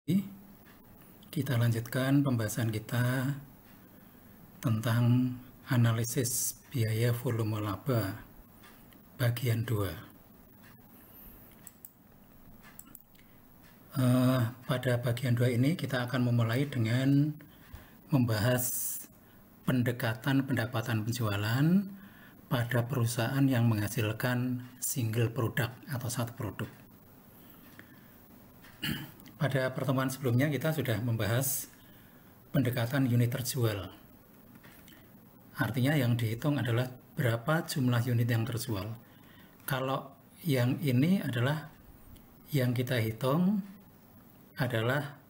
Kita lanjutkan pembahasan kita tentang analisis biaya volume laba bagian 2. Pada bagian 2 ini kita akan memulai dengan membahas pendekatan pendapatan penjualan pada perusahaan yang menghasilkan single product atau satu produk. Pada pertemuan sebelumnya kita sudah membahas pendekatan unit terjual. Artinya yang dihitung adalah berapa jumlah unit yang terjual. Kalau yang ini adalah yang kita hitung adalah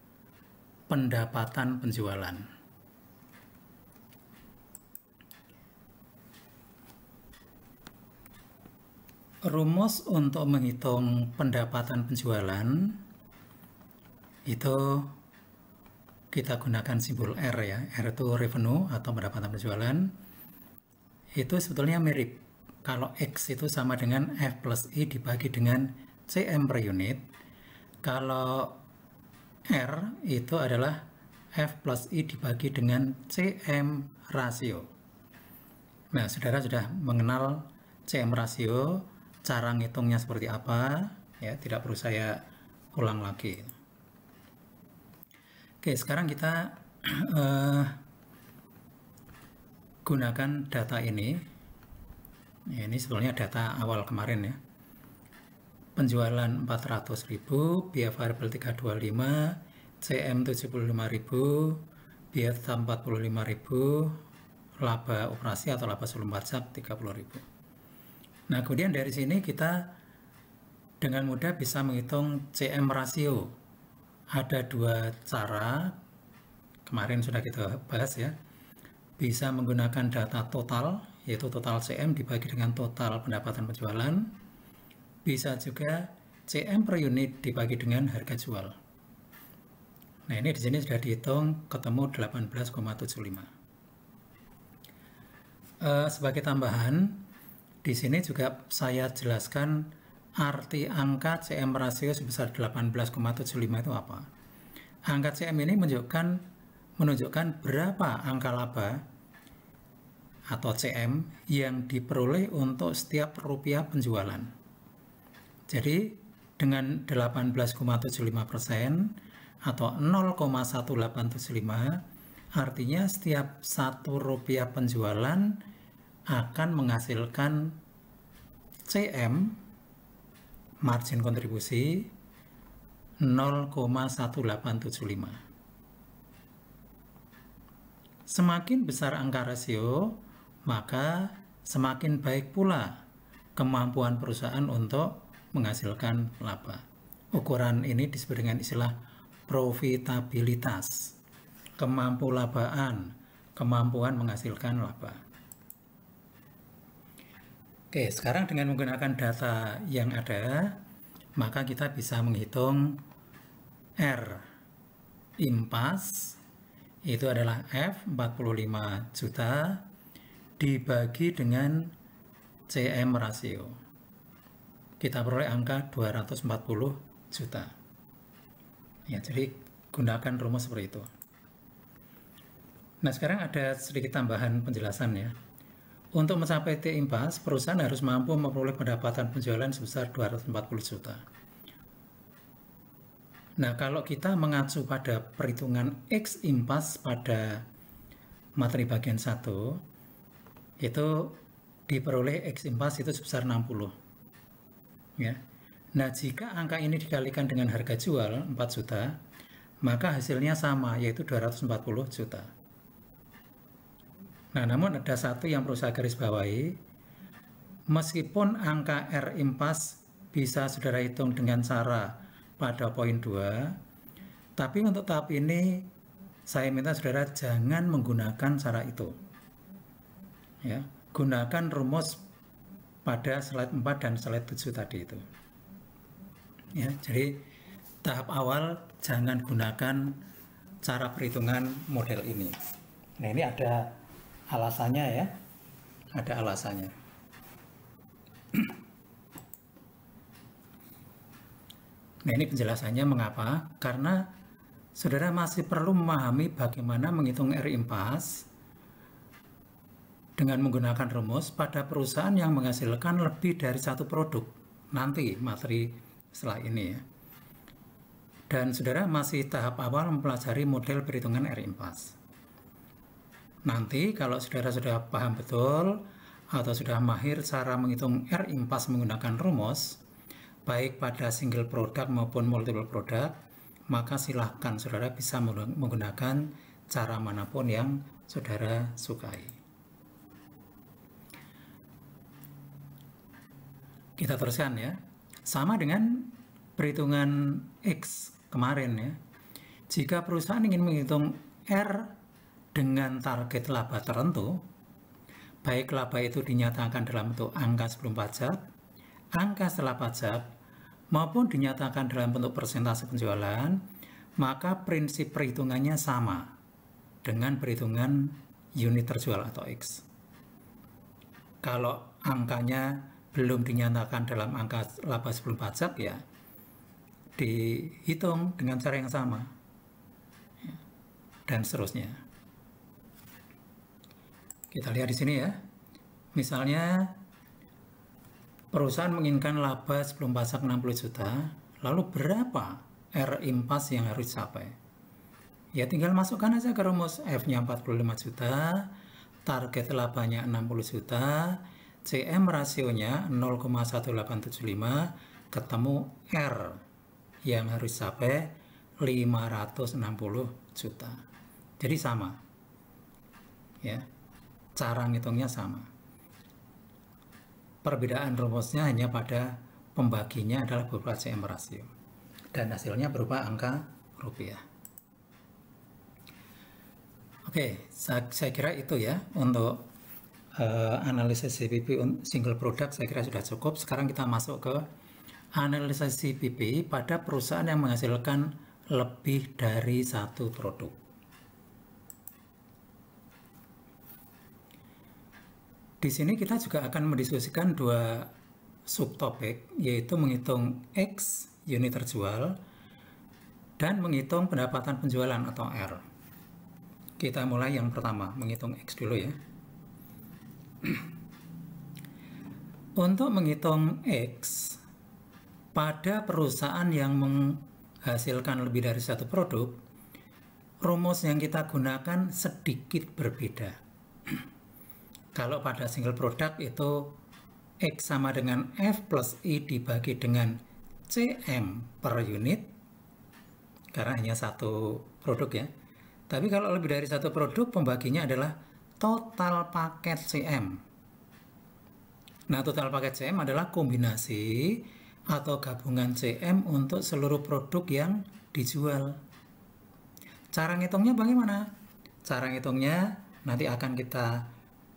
pendapatan penjualan. Rumus untuk menghitung pendapatan penjualan itu kita gunakan simbol R ya. R itu revenue atau pendapatan penjualan. Itu sebetulnya mirip. Kalau X itu sama dengan F plus I dibagi dengan CM per unit. Kalau R itu adalah F plus I dibagi dengan CM rasio. Nah, saudara sudah mengenal CM rasio, cara ngitungnya seperti apa, ya, tidak perlu saya ulang lagi. Oke, sekarang kita gunakan data ini. Ya, ini sebetulnya data awal kemarin ya. Penjualan 400.000, biaya variabel 325, CM 75.000, biaya tetap 45.000, laba operasi atau laba sebelum pajak 30.000. Nah, kemudian dari sini kita dengan mudah bisa menghitung CM rasio. Ada dua cara, kemarin sudah kita bahas ya. Bisa menggunakan data total, yaitu total CM dibagi dengan total pendapatan penjualan. Bisa juga CM per unit dibagi dengan harga jual. Nah, ini di sini sudah dihitung ketemu 18,75. Sebagai tambahan, di sini juga saya jelaskan arti angka CM rasio sebesar 18,75 itu apa. Angka CM ini menunjukkan berapa angka laba atau CM yang diperoleh untuk setiap rupiah penjualan. Jadi dengan 18,75% atau 0,1875 artinya setiap 1 rupiah penjualan akan menghasilkan CM margin kontribusi 0,1875. Semakin besar angka rasio, maka semakin baik pula kemampuan perusahaan untuk menghasilkan laba. Ukuran ini disebut dengan istilah profitabilitas, kemampuan menghasilkan laba. Oke, sekarang dengan menggunakan data yang ada, maka kita bisa menghitung R impas, itu adalah F 45 juta dibagi dengan CM rasio. Kita peroleh angka 240 juta. Ya, jadi gunakan rumus seperti itu. Nah, sekarang ada sedikit tambahan penjelasan ya. Untuk mencapai T impas, perusahaan harus mampu memperoleh pendapatan penjualan sebesar 240 juta. Nah, kalau kita mengacu pada perhitungan X impas pada materi bagian 1, itu diperoleh X impas itu sebesar 60. Ya. Nah, jika angka ini dikalikan dengan harga jual 4 juta, maka hasilnya sama, yaitu 240 juta. Nah, namun ada satu yang perlu saya garis bawahi. Meskipun angka R impas bisa saudara hitung dengan cara pada poin 2, tapi untuk tahap ini saya minta saudara jangan menggunakan cara itu. Ya, gunakan rumus pada slide 4 dan slide 7 tadi itu. Ya, jadi tahap awal jangan gunakan cara perhitungan model ini. Nah, ini ada alasannya ya, ada alasannya. Nah, ini penjelasannya mengapa, karena saudara masih perlu memahami bagaimana menghitung R impas dengan menggunakan rumus pada perusahaan yang menghasilkan lebih dari satu produk. Nanti materi setelah ini ya. Dan saudara masih tahap awal mempelajari model perhitungan R impas. Nanti kalau saudara sudah paham betul atau sudah mahir cara menghitung R impas menggunakan rumus, baik pada single product maupun multiple product, maka silahkan saudara bisa menggunakan cara manapun yang saudara sukai. Kita teruskan ya. Sama dengan perhitungan X kemarin ya. Jika perusahaan ingin menghitung R dengan target laba tertentu, baik laba itu dinyatakan dalam bentuk angka sebelum pajak, angka setelah pajak, maupun dinyatakan dalam bentuk persentase penjualan, maka prinsip perhitungannya sama dengan perhitungan unit terjual atau X. Kalau angkanya belum dinyatakan dalam angka laba sebelum pajak, ya dihitung dengan cara yang sama, dan seterusnya. Kita lihat di sini ya. Misalnya perusahaan menginginkan laba sebelum pajak 60 juta, lalu berapa R impas yang harus dicapai? Ya tinggal masukkan aja ke rumus, F-nya 45 juta, target labanya 60 juta, CM rasionya 0,1875, ketemu R yang harus dicapai 560 juta. Jadi sama. Ya. Cara ngitungnya sama. Perbedaan rumusnya hanya pada pembaginya adalah berupa CM rasio. Dan hasilnya berupa angka rupiah. Oke, saya kira itu ya untuk analisis CPP single product saya kira sudah cukup. Sekarang kita masuk ke analisis CPP pada perusahaan yang menghasilkan lebih dari satu produk. Di sini kita juga akan mendiskusikan dua subtopik, yaitu menghitung X unit terjual dan menghitung pendapatan penjualan atau R. Kita mulai yang pertama, menghitung X dulu ya. Untuk menghitung X pada perusahaan yang menghasilkan lebih dari satu produk, rumus yang kita gunakan sedikit berbeda. Kalau pada single product itu X sama dengan F plus I dibagi dengan CM per unit, karena hanya satu produk ya. Tapi kalau lebih dari satu produk, pembaginya adalah total paket CM. Nah, total paket CM adalah kombinasi atau gabungan CM untuk seluruh produk yang dijual. Cara ngitungnya bagaimana? Cara ngitungnya nanti akan kita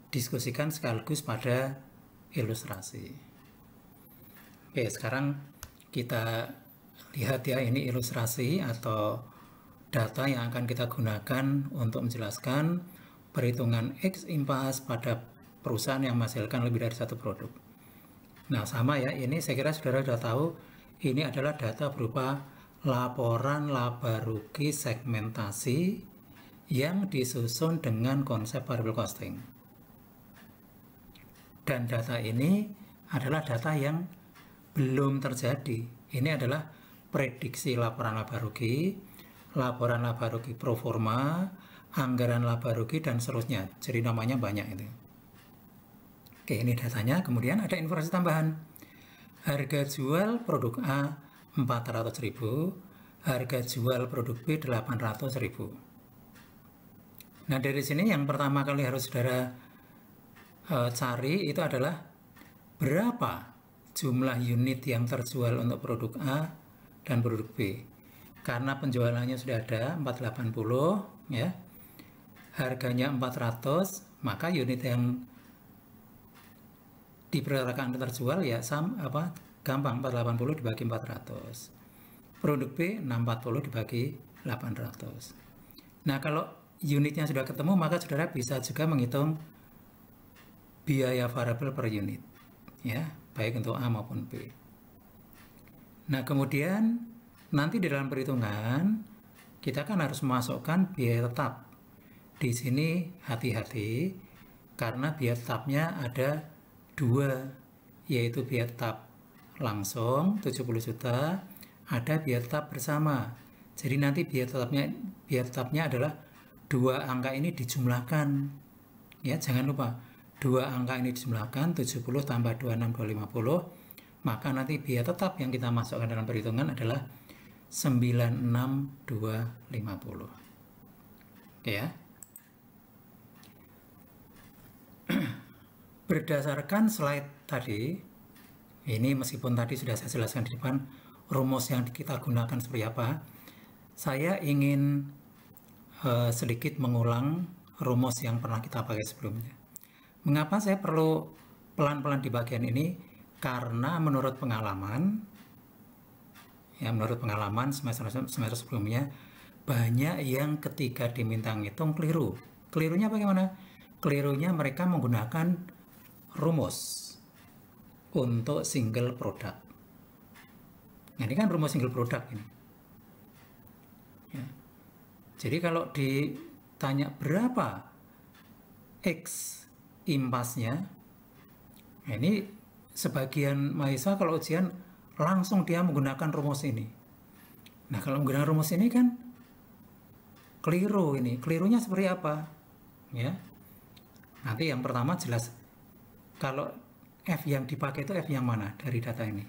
diskusikan sekaligus pada ilustrasi. Oke, sekarang kita lihat ya, ini ilustrasi atau data yang akan kita gunakan untuk menjelaskan perhitungan X impas pada perusahaan yang menghasilkan lebih dari satu produk. Nah, sama ya, ini saya kira saudara sudah tahu, ini adalah data berupa laporan laba rugi segmentasi yang disusun dengan konsep variable costing. Dan data ini adalah data yang belum terjadi. Ini adalah prediksi laporan laba rugi pro forma, anggaran laba rugi, dan seterusnya. Jadi namanya banyak itu. Oke, ini datanya. Kemudian ada informasi tambahan. Harga jual produk A 400.000, harga jual produk B 800.000. Nah, dari sini yang pertama kali harus saudara cari itu adalah berapa jumlah unit yang terjual untuk produk A dan produk B. Karena penjualannya sudah ada 480 ya. Harganya 400, maka unit yang diperkirakan terjual ya gampang, 480 dibagi 400. Produk B 640 dibagi 800. Nah, kalau unitnya sudah ketemu, maka saudara bisa juga menghitung biaya variabel per unit, ya, baik untuk A maupun B. Nah, kemudian nanti di dalam perhitungan kita kan harus memasukkan biaya tetap. Di sini hati-hati, karena biaya tetapnya ada dua, yaitu biaya tetap langsung 70 juta, ada biaya tetap bersama. Jadi nanti biaya tetapnya adalah dua angka ini dijumlahkan. Ya, jangan lupa, dua angka ini dijumlahkan, 70 tambah 26, 250, maka nanti biaya tetap yang kita masukkan dalam perhitungan adalah 96250. Oke ya. Berdasarkan slide tadi, ini meskipun tadi sudah saya jelaskan di depan rumus yang kita gunakan seperti apa, saya ingin sedikit mengulang rumus yang pernah kita pakai sebelumnya. Mengapa saya perlu pelan-pelan di bagian ini? Karena menurut pengalaman, semester sebelumnya, banyak yang ketika diminta ngitung keliru. Kelirunya bagaimana? Kelirunya mereka menggunakan rumus untuk single product. Nah, ini kan rumus single product ini. Ya. Jadi kalau ditanya berapa X impasnya, nah ini sebagian mahasiswa kalau ujian langsung dia menggunakan rumus ini. Nah, kalau menggunakan rumus ini kan keliru ini. Kelirunya seperti apa? Ya. Nanti yang pertama jelas, kalau F yang dipakai itu F yang mana dari data ini?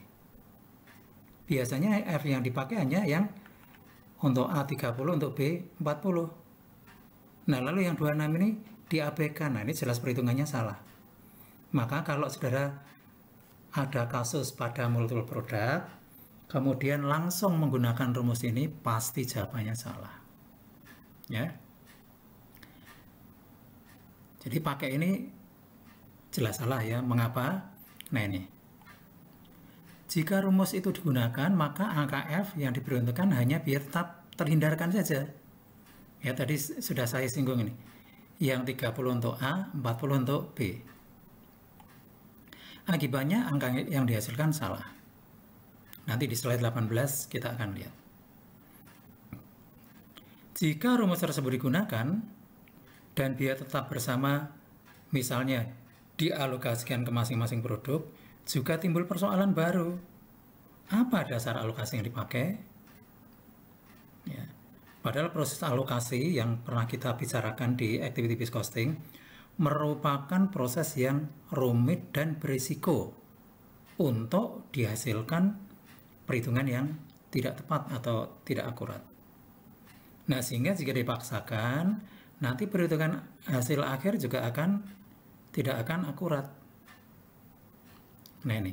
Biasanya F yang dipakai hanya yang untuk A30, untuk B40. Nah, lalu yang 26 ini diabaikan. Nah, ini jelas perhitungannya salah. Maka kalau saudara ada kasus pada multiple product, kemudian langsung menggunakan rumus ini, pasti jawabannya salah. Ya. Jadi pakai ini jelas salah ya. Mengapa? Nah ini. Jika rumus itu digunakan, maka angka F yang diperuntukkan hanya biar tetap terhindarkan saja. Ya, tadi sudah saya singgung ini. Yang 30 untuk A, 40 untuk B. Akibatnya angka yang dihasilkan salah. Nanti di slide 18 kita akan lihat. Jika rumus tersebut digunakan dan biaya tetap bersama misalnya dialokasikan ke masing-masing produk, juga timbul persoalan baru. Apa dasar alokasi yang dipakai? Ya. Padahal proses alokasi yang pernah kita bicarakan di activity based costing merupakan proses yang rumit dan berisiko untuk dihasilkan perhitungan yang tidak tepat atau tidak akurat. Nah, sehingga jika dipaksakan, nanti perhitungan hasil akhir juga tidak akan akurat. Nah ini.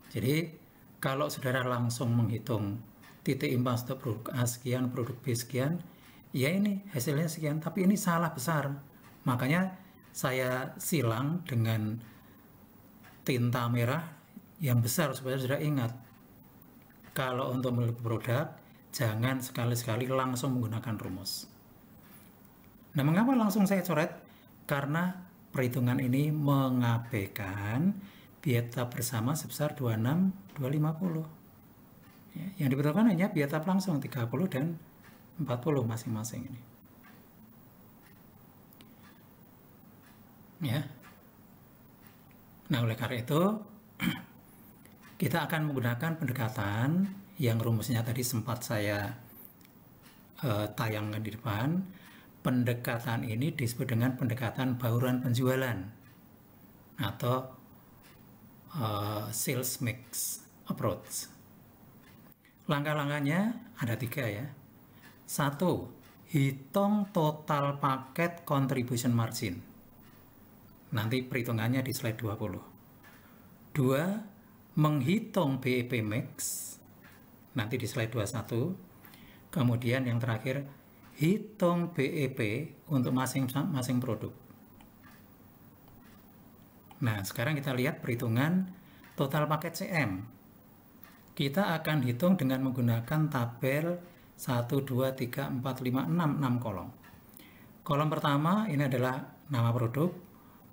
Jadi, kalau saudara langsung menghitung titik impas untuk produk A sekian, produk B sekian, ya ini hasilnya sekian, tapi ini salah besar. Makanya saya silang dengan tinta merah yang besar supaya saudara ingat. Kalau untuk memiliki produk, jangan sekali-sekali langsung menggunakan rumus. Nah, mengapa langsung saya coret? Karena perhitungan ini mengabaikan biaya tetap bersama sebesar 26, 250. Ya, yang dibutuhkan hanya biaya tetap langsung 30 dan 40 masing-masing ini. Ya. Nah, oleh karena itu kita akan menggunakan pendekatan yang rumusnya tadi sempat saya tayangkan di depan. Pendekatan ini disebut dengan pendekatan bauran penjualan atau sales mix approach. Langkah-langkahnya ada 3 ya. 1. Hitung total paket contribution margin. Nanti perhitungannya di slide 20. 2. Menghitung BEP mix. Nanti di slide 21. Kemudian yang terakhir, hitung BEP untuk masing-masing produk. Nah, sekarang kita lihat perhitungan total paket CM. Kita akan hitung dengan menggunakan tabel 1, 2, 3, 4, 5, 6 kolom. Kolom pertama ini adalah nama produk,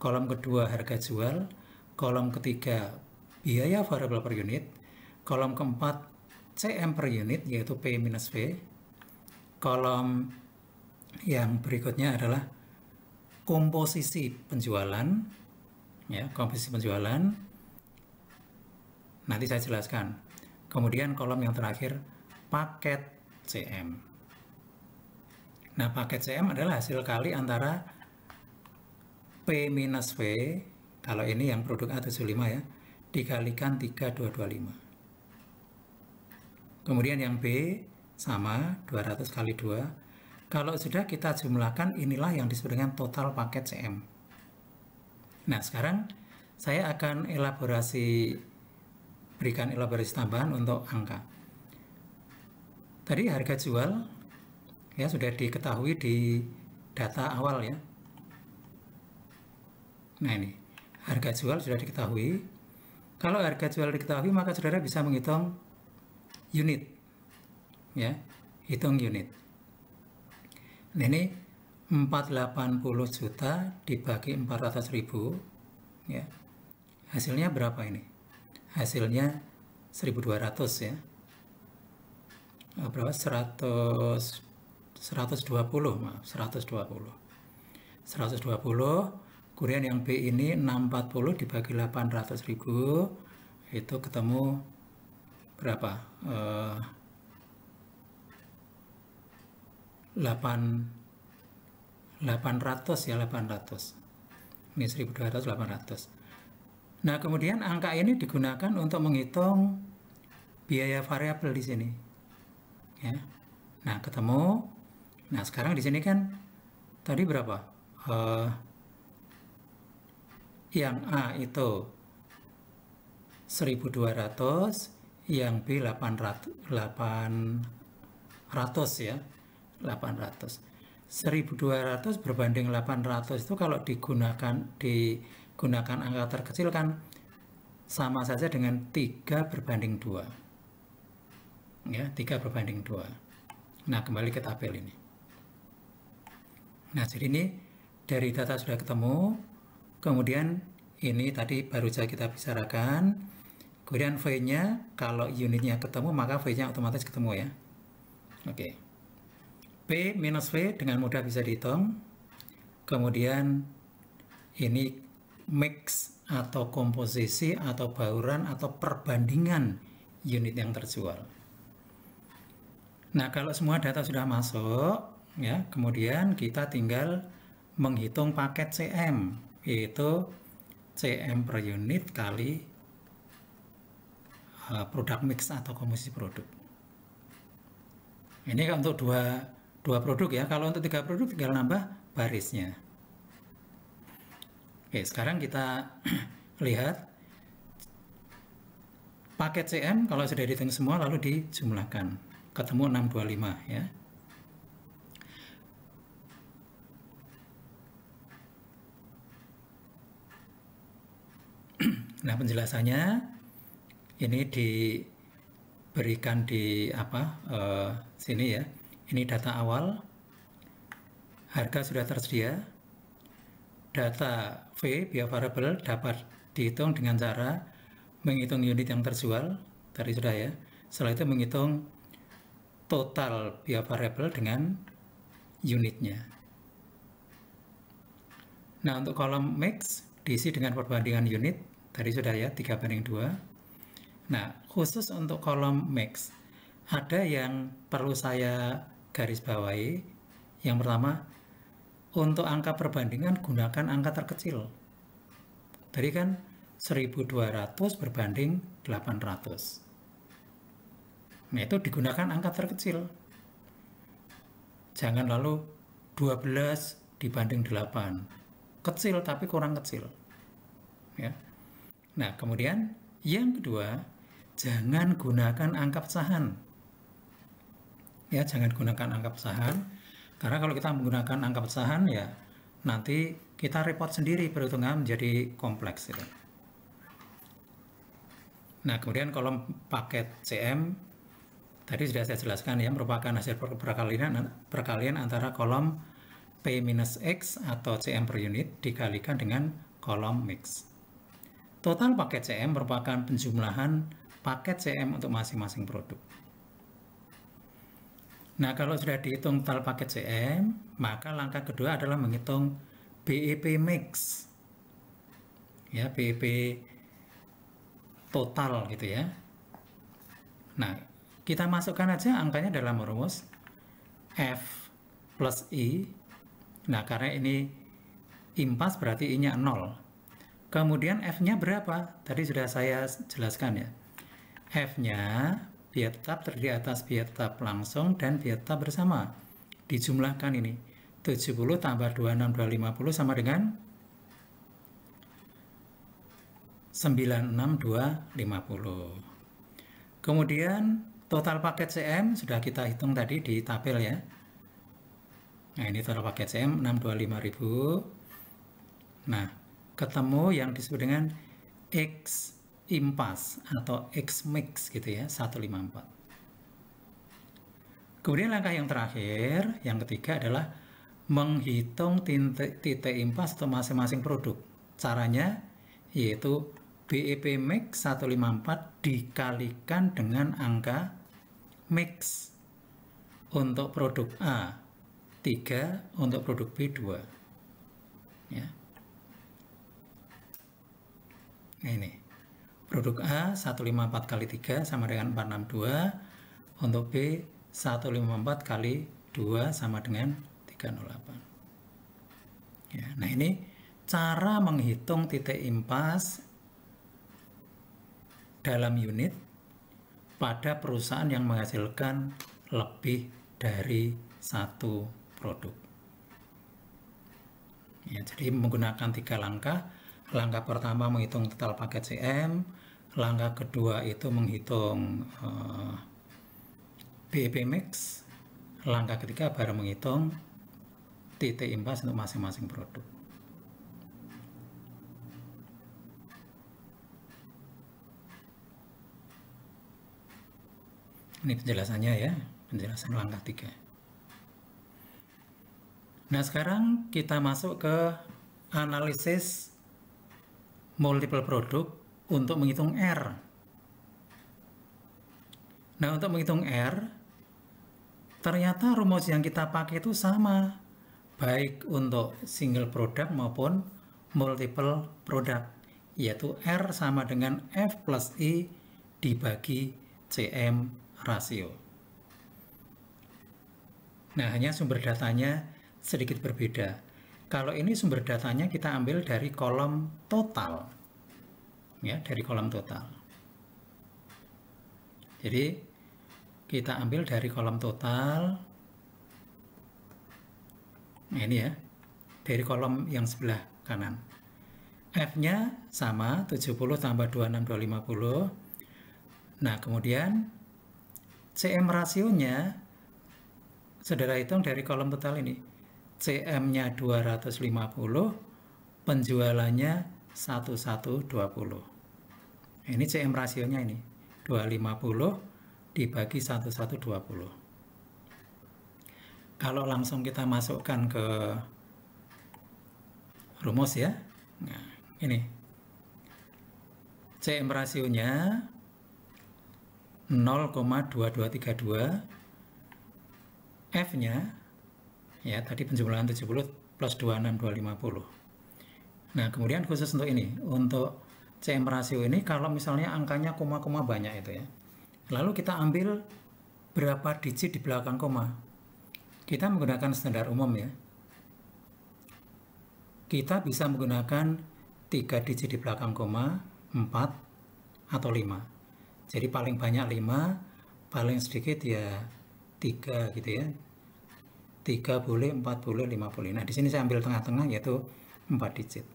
kolom kedua harga jual, kolom ketiga biaya variable per unit, kolom keempat CM per unit yaitu P minus V, kolom yang berikutnya adalah komposisi penjualan, ya, komposisi penjualan. Nanti saya jelaskan. Kemudian kolom yang terakhir, paket CM. Nah, paket CM adalah hasil kali antara P minus V, kalau ini yang produk A75 ya, dikalikan 3225. Kemudian yang B sama 200 kali 2. Kalau sudah kita jumlahkan, inilah yang disebut dengan total paket CM. Nah, sekarang saya akan berikan elaborasi tambahan untuk angka. Tadi harga jual ya sudah diketahui di data awal ya. Nah, ini harga jual sudah diketahui. Kalau harga jual diketahui, maka saudara bisa menghitung unit, ya, hitung unit. Nah, ini 480 juta dibagi 400.000, ya, hasilnya berapa ini? Hasilnya 1.200 ya. Berapa? 120, maaf, 120. Kemudian yang B ini 640 dibagi 800.000, itu ketemu berapa? 800 ya, 800. Ini 1.200, 800. Nah, kemudian angka ini digunakan untuk menghitung biaya variabel di sini. Ya. Nah, ketemu. Nah, sekarang di sini kan tadi berapa? Yang A itu 1.200, yang B 800 ya. 800. 1.200 berbanding 800 itu kalau digunakan angka terkecil kan sama saja dengan 3/2. Ya, 3/2. Nah, kembali ke tabel ini. Nah, jadi ini dari data sudah ketemu. Kemudian ini tadi baru saja kita bicarakan. Kemudian V-nya, kalau unitnya ketemu, maka V-nya otomatis ketemu ya. Oke. P minus V dengan mudah bisa dihitung. Kemudian ini mix atau komposisi atau bauran atau perbandingan unit yang terjual. Nah, kalau semua data sudah masuk, ya, kemudian kita tinggal menghitung paket CM, yaitu CM per unit kali produk mix atau komposisi produk. Ini kan untuk dua produk ya. Kalau untuk 3 produk tinggal nambah barisnya. Oke, sekarang kita lihat paket CM kalau sudah dihitung semua lalu dijumlahkan. Ketemu 625 ya. Nah, penjelasannya ini diberikan di sini ya. Ini data awal, harga sudah tersedia, data V, biaya variabel, dapat dihitung dengan cara menghitung unit yang terjual, tadi sudah ya. Setelah itu menghitung total biaya variabel dengan unitnya. Nah, untuk kolom mix diisi dengan perbandingan unit, tadi sudah ya, 3/2. Nah, khusus untuk kolom mix, ada yang perlu saya garis bawahi. Yang pertama, untuk angka perbandingan gunakan angka terkecil. Tadi kan 1.200 berbanding 800. Nah, itu digunakan angka terkecil. Jangan lalu 12 dibanding 8. Kecil tapi kurang kecil. Ya. Nah, kemudian yang kedua, jangan gunakan angka pecahan. Ya, jangan gunakan angka pecahan, karena kalau kita menggunakan angka pecahan ya nanti kita repot sendiri, perhitungan menjadi kompleks gitu. Nah, kemudian kolom paket CM tadi sudah saya jelaskan ya, merupakan hasil perkalian antara kolom P minus X atau CM per unit dikalikan dengan kolom mix. Total paket CM merupakan penjumlahan paket CM untuk masing-masing produk. Nah, kalau sudah dihitung total paket CM, maka langkah kedua adalah menghitung BEP mix. Ya, BEP total gitu ya. Nah, kita masukkan aja angkanya dalam rumus F plus I. Nah, karena ini impas berarti I-nya 0. Kemudian F-nya berapa? Tadi sudah saya jelaskan ya. F-nya biaya tetap terdiri atas biaya tetap langsung dan biaya tetap bersama. Dijumlahkan ini. 70 tambah 26250 sama dengan 96250. Kemudian total paket CM sudah kita hitung tadi di tabel ya. Nah, ini total paket CM 625.000. Nah, ketemu yang disebut dengan X impas atau X mix gitu ya, 154. Kemudian langkah yang terakhir, yang ketiga adalah menghitung titik impas atau masing-masing produk. Caranya yaitu BEP mix 154 dikalikan dengan angka mix untuk produk A 3, untuk produk B 2 ya. Nah, ini produk A 154 kali 3 sama dengan 462, untuk B 154 kali 2 sama dengan 308 ya. Nah, ini cara menghitung titik impas dalam unit pada perusahaan yang menghasilkan lebih dari satu produk. Ya, jadi menggunakan 3 langkah. Langkah pertama menghitung total paket CM, langkah kedua itu menghitung BEP mix, langkah ketiga baru menghitung titik impas untuk masing-masing produk. Ini penjelasannya ya, penjelasan langkah 3. Nah, sekarang kita masuk ke analisis multiple produk untuk menghitung R. Nah, untuk menghitung R, ternyata rumus yang kita pakai itu sama, baik untuk single product maupun multiple product, yaitu R sama dengan F plus I dibagi CM rasio. Nah, hanya sumber datanya sedikit berbeda. Kalau ini sumber datanya kita ambil dari kolom total. Ya, dari kolom total. Jadi, kita ambil dari kolom total. Nah, ini ya. Dari kolom yang sebelah kanan. F-nya sama, 70 tambah 26250. Nah, kemudian CM rasionya saudara hitung dari kolom total ini. CM-nya 250, penjualannya 1120. Ini CM rasionya ini, 250 dibagi 1120. Kalau langsung kita masukkan ke rumus ya. Nah, ini. CM rasionya 0,2232, F-nya ya tadi penjumlahan 70 plus 26250. Nah, kemudian khusus untuk ini, untuk CM rasio ini kalau misalnya angkanya koma-koma banyak itu ya. Lalu kita ambil berapa digit di belakang koma. Kita menggunakan standar umum ya. Kita bisa menggunakan 3 digit di belakang koma, 4 atau 5. Jadi paling banyak 5, paling sedikit ya 3 gitu ya. 3 boleh, 4 boleh, 5 boleh. Nah, di sini saya ambil tengah-tengah yaitu 4 digit.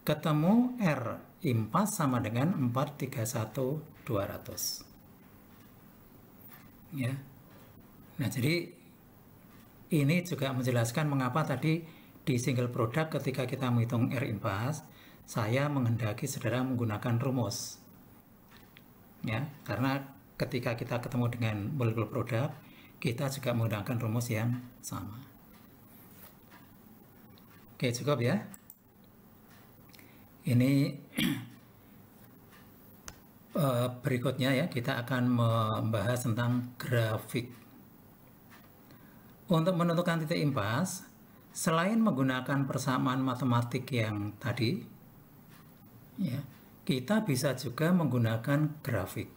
Ketemu R impas sama dengan 431.200. Ya. Nah, jadi ini juga menjelaskan mengapa tadi di single product ketika kita menghitung R impas, saya menghendaki saudara menggunakan rumus. Ya, karena ketika kita ketemu dengan multiple product, kita juga menggunakan rumus yang sama. Oke, cukup ya. Ini berikutnya ya, kita akan membahas tentang grafik. Untuk menentukan titik impas, selain menggunakan persamaan matematik yang tadi, ya, kita bisa juga menggunakan grafik.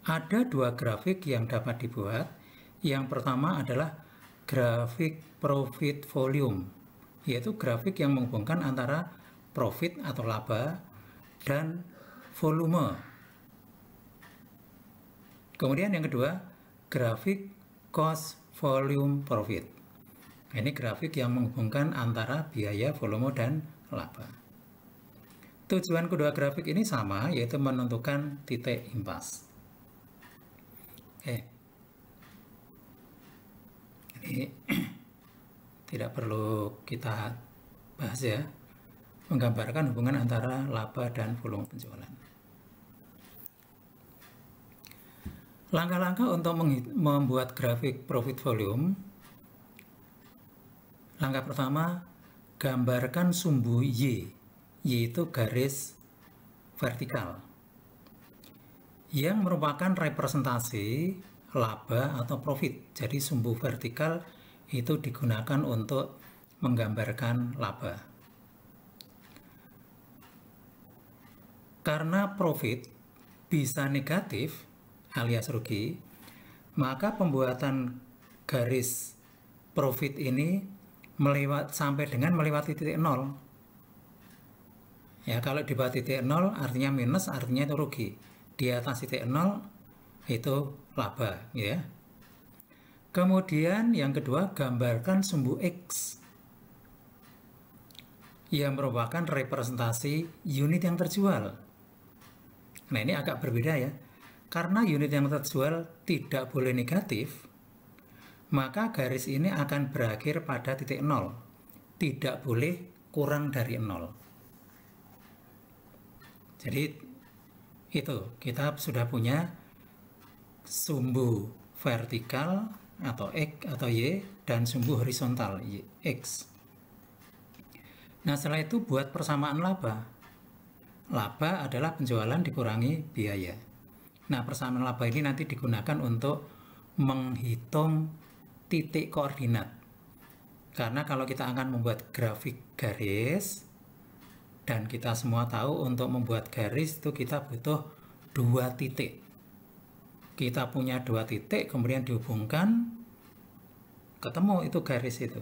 Ada dua grafik yang dapat dibuat. Yang pertama adalah grafik profit volume, yaitu grafik yang menghubungkan antara profit atau laba dan volume. Kemudian yang kedua, grafik cost volume profit. Ini grafik yang menghubungkan antara biaya, volume, dan laba. Tujuan kedua grafik ini sama, yaitu menentukan titik impas. Oke. Ini tidak perlu kita bahas ya, menggambarkan hubungan antara laba dan volume penjualan. Langkah-langkah untuk membuat grafik profit volume. Langkah pertama, gambarkan sumbu Y, yaitu garis vertikal, yang merupakan representasi laba atau profit. Jadi sumbu vertikal itu digunakan untuk menggambarkan laba. Karena profit bisa negatif alias rugi, maka pembuatan garis profit ini sampai dengan melewati titik 0. Ya, kalau di bawah titik 0 artinya minus, artinya itu rugi. Di atas titik 0 itu laba, ya. Kemudian yang kedua, gambarkan sumbu X yang merupakan representasi unit yang terjual. Nah, ini agak berbeda ya. Karena unit yang terjual tidak boleh negatif, maka garis ini akan berakhir pada titik 0. Tidak boleh kurang dari 0. Jadi itu, kita sudah punya sumbu vertikal atau X atau Y dan sumbu horizontal X. Nah, setelah itu buat persamaan laba. Laba adalah penjualan dikurangi biaya. Nah, persamaan laba ini nanti digunakan untuk menghitung titik koordinat. Karena kalau kita akan membuat grafik garis, dan kita semua tahu untuk membuat garis itu kita butuh 2 titik. Kita punya 2 titik, kemudian dihubungkan, ketemu itu garis itu.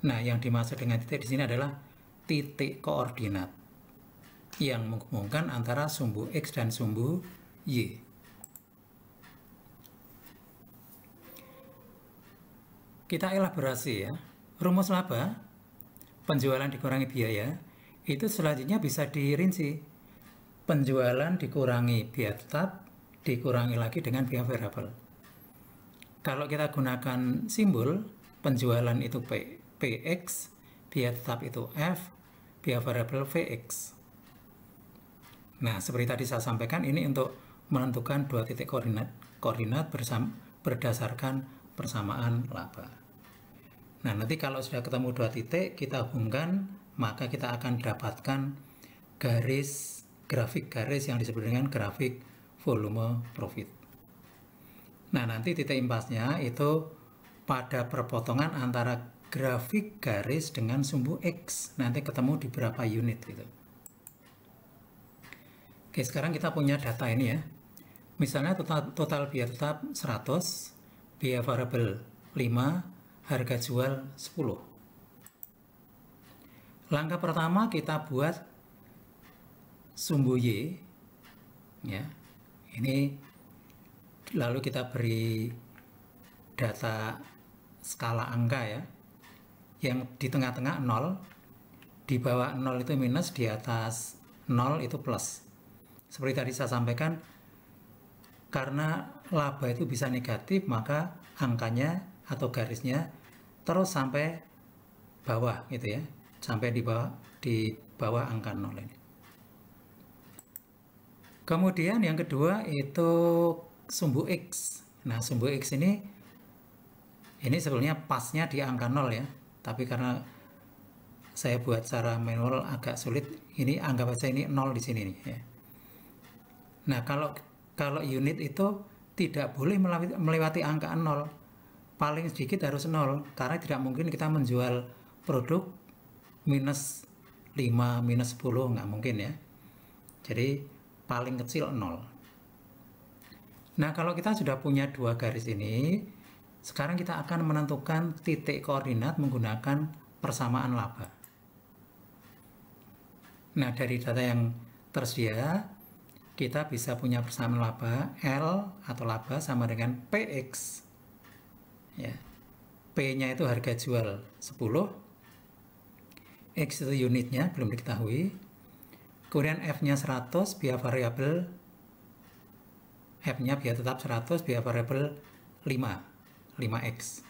Nah, yang dimaksud dengan titik di sini adalah titik koordinat yang menghubungkan antara sumbu X dan sumbu Y. Kita elaborasi ya. Rumus laba, penjualan dikurangi biaya, itu selanjutnya bisa dirinci. Penjualan dikurangi biaya tetap, dikurangi lagi dengan biaya variabel. Kalau kita gunakan simbol, penjualan itu PX, biaya tetap itu F, biaya variabel VX. Nah, seperti tadi saya sampaikan, ini untuk menentukan 2 titik koordinat berdasarkan persamaan laba. Nah, nanti kalau sudah ketemu 2 titik, kita hubungkan, maka kita akan dapatkan grafik garis yang disebut dengan grafik volume profit. Nah, nanti titik impasnya itu pada perpotongan antara grafik garis dengan sumbu X. Nanti ketemu di berapa unit gitu. Oke, sekarang kita punya data ini ya. Misalnya total biaya tetap 100, biaya variabel 5, harga jual 10. Langkah pertama kita buat sumbu Y ya. Ini lalu kita beri data skala angka ya. Yang di tengah-tengah 0, di bawah 0 itu minus, di atas 0 itu plus. Seperti tadi saya sampaikan, karena laba itu bisa negatif, maka angkanya atau garisnya terus sampai bawah gitu ya, sampai di bawah angka 0 ini. Kemudian yang kedua itu sumbu X. Nah, sumbu X ini sebetulnya pasnya di angka 0 ya, tapi karena saya buat secara manual agak sulit, ini anggap saja ini 0 di sini nih ya. Nah, kalau unit itu tidak boleh melewati angka 0. paling sedikit harus 0, karena tidak mungkin kita menjual produk minus 5, minus 10, nggak mungkin ya. Jadi paling kecil 0. Nah, kalau kita sudah punya dua garis ini, sekarang kita akan menentukan titik koordinat menggunakan persamaan laba. Nah, dari data yang tersedia, kita bisa punya persamaan laba L atau laba sama dengan PX. Ya. P-nya itu harga jual 10, X itu unitnya belum diketahui, kemudian F-nya 100, biaya variabel F-nya biaya tetap 100, biaya variabel 5X.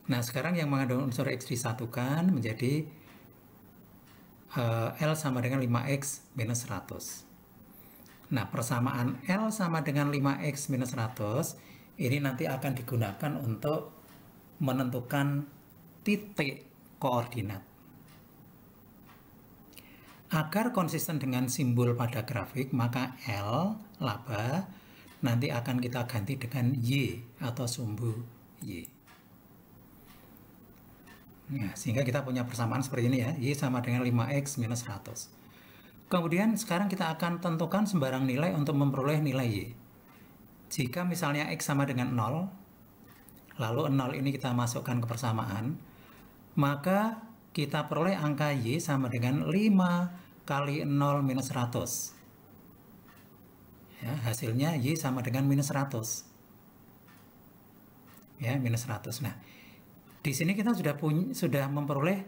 Nah, sekarang yang mengandung unsur X disatukan menjadi L sama dengan 5X minus 100. Nah, persamaan L sama dengan 5X minus 100 ini nanti akan digunakan untuk menentukan titik koordinat. Agar konsisten dengan simbol pada grafik, maka L, laba, nanti akan kita ganti dengan Y atau sumbu Y. Nah, sehingga kita punya persamaan seperti ini ya, Y sama dengan 5X minus 100. Kemudian sekarang kita akan tentukan sembarang nilai untuk memperoleh nilai Y. Jika misalnya X sama dengan 0, lalu 0 ini kita masukkan ke persamaan, maka kita peroleh angka Y sama dengan 5 kali 0 minus 100. Ya, hasilnya Y sama dengan minus 100. Ya, minus 100. Nah, di sini kita sudah memperoleh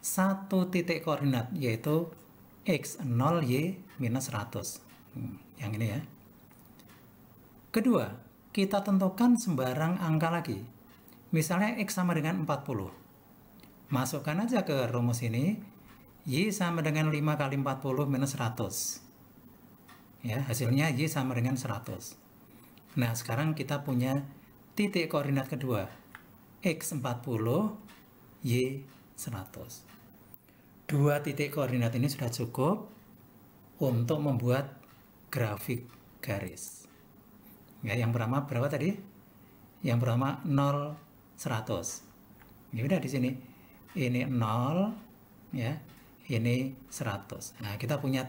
satu titik koordinat, yaitu X0, Y minus 100. Yang ini ya. Kedua, kita tentukan sembarang angka lagi. Misalnya X sama dengan 40. Masukkan aja ke rumus ini. Y sama dengan 5 kali 40 minus 100. Ya, hasilnya Y sama dengan 100. Nah, sekarang kita punya titik koordinat kedua. X 40, Y 100. Dua titik koordinat ini sudah cukup untuk membuat grafik garis. Ya, yang pertama berapa tadi? Yang pertama 0, 100. Ya udah di sini. Ini 0, ya. Ini 100. Nah, kita punya